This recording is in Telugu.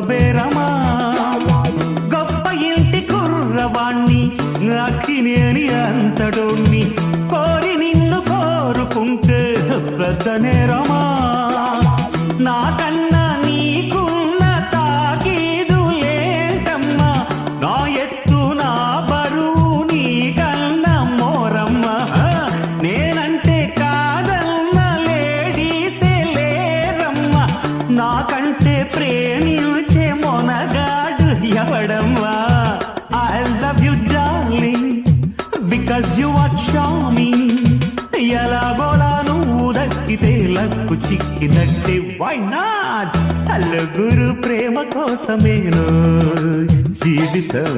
బేరమా గొప్ప ఇంటి కుర్రవాణ్ణి అక్కినేని అంతడోణ్ణి కోరి నిన్ను కోరుకుంటే పెద్ద నేరమా నాకన్నా నీకున్న తాకీదు ఏంటమ్మా నా ఎత్తు నా బరువు నీకన్నా మోరమ్మా నేనంటే కాదన్న లేడీసే లేరమ్మా నాకంటే ప్రేమించే Monagadu ఎవడమ్మా I love you darling because you are charming ఎలాగోలా నువ్వు దక్కితే లక్కు చిక్కినట్టే why not నలుగురు ప్రేమ కోసమేను జీవితం